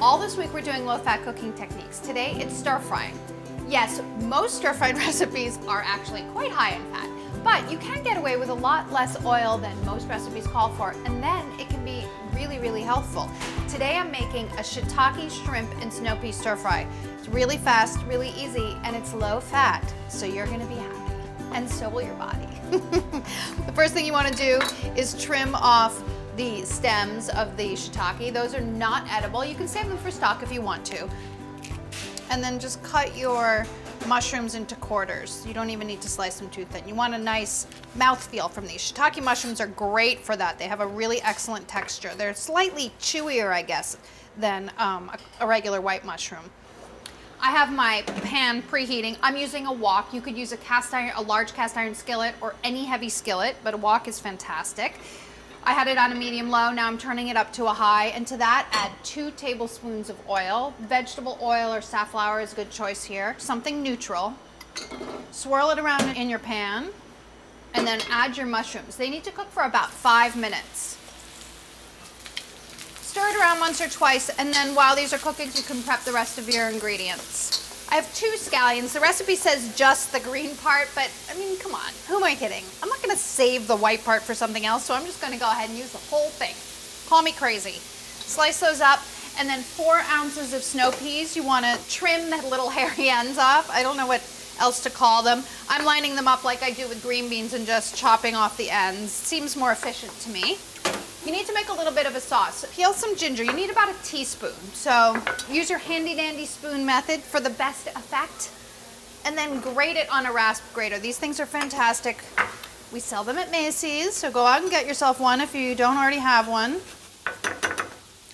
All this week we're doing low-fat cooking techniques. Today it's stir-frying. Yes, most stir-fried recipes are actually quite high in fat, but you can get away with a lot less oil than most recipes call for, and then it can be really, really healthful. Today I'm making a shiitake shrimp and snow pea stir-fry. It's really fast, really easy, and it's low fat, so you're gonna be happy, and so will your body. The first thing you wanna do is trim off the stems of the shiitake. Those are not edible. You can save them for stock if you want to. And then just cut your mushrooms into quarters. You don't even need to slice them too thin. You want a nice mouthfeel from these. Shiitake mushrooms are great for that. They have a really excellent texture. They're slightly chewier, I guess, than a regular white mushroom. I have my pan preheating. I'm using a wok. You could use a large cast iron skillet or any heavy skillet, but a wok is fantastic. I had it on a medium-low, now I'm turning it up to a high, and to that add 2 tablespoons of oil. Vegetable oil or safflower is a good choice here. Something neutral. Swirl it around in your pan, and then add your mushrooms. They need to cook for about 5 minutes. Stir it around once or twice, and then while these are cooking, you can prep the rest of your ingredients. I have 2 scallions. The recipe says just the green part, but I mean, come on, who am I kidding? I'm not gonna save the white part for something else, so I'm just gonna go ahead and use the whole thing. Call me crazy. Slice those up, and then 4 ounces of snow peas. You wanna trim the little hairy ends off. I don't know what else to call them. I'm lining them up like I do with green beans and just chopping off the ends. Seems more efficient to me. You need to make a little bit of a sauce. Peel some ginger. You need about a teaspoon. So use your handy dandy spoon method for the best effect. And then grate it on a rasp grater. These things are fantastic. We sell them at Macy's, so go out and get yourself one if you don't already have one.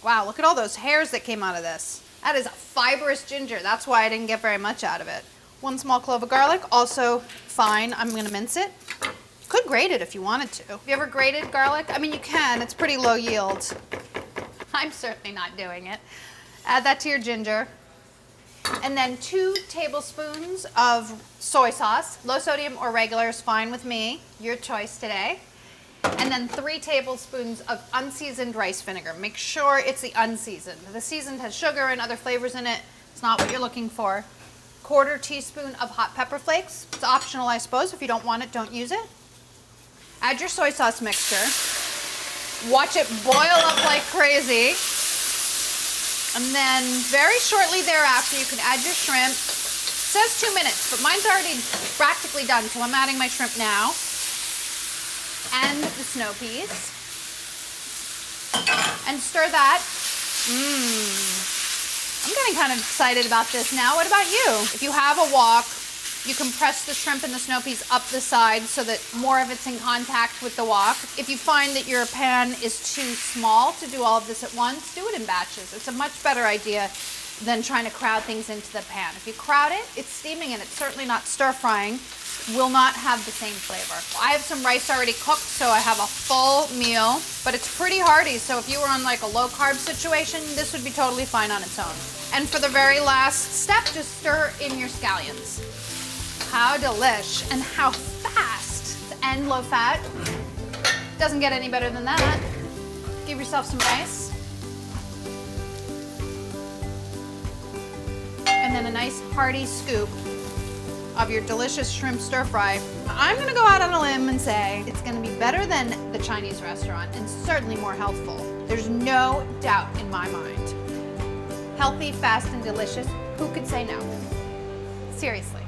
Wow, look at all those hairs that came out of this. That is a fibrous ginger. That's why I didn't get very much out of it. 1 small clove of garlic, also fine. I'm gonna mince it. Could grate it if you wanted to. Have you ever grated garlic? I mean, you can. It's pretty low yield. I'm certainly not doing it. Add that to your ginger. And then 2 tablespoons of soy sauce. Low sodium or regular is fine with me. Your choice today. And then 3 tablespoons of unseasoned rice vinegar. Make sure it's the unseasoned. The seasoned has sugar and other flavors in it. It's not what you're looking for. 1/4 teaspoon of hot pepper flakes. It's optional, I suppose. If you don't want it, don't use it. Add your soy sauce mixture. Watch it boil up like crazy. And then very shortly thereafter, you can add your shrimp. It says 2 minutes, but mine's already practically done, so I'm adding my shrimp now. And the snow peas. And stir that. I'm getting kind of excited about this now. What about you? If you have a wok, you can press the shrimp and the snow peas up the side so that more of it's in contact with the wok. If you find that your pan is too small to do all of this at once, do it in batches. It's a much better idea than trying to crowd things into the pan. If you crowd it, it's steaming and it's certainly not stir frying, will not have the same flavor. I have some rice already cooked, so I have a full meal, but it's pretty hearty, so if you were on like a low carb situation, this would be totally fine on its own. And for the very last step, just stir in your scallions. How delish and how fast, and low fat. Doesn't get any better than that. Give yourself some rice. And then a nice hearty scoop of your delicious shrimp stir fry. I'm gonna go out on a limb and say it's gonna be better than the Chinese restaurant and certainly more healthful. There's no doubt in my mind. Healthy, fast, and delicious. Who could say no? Seriously.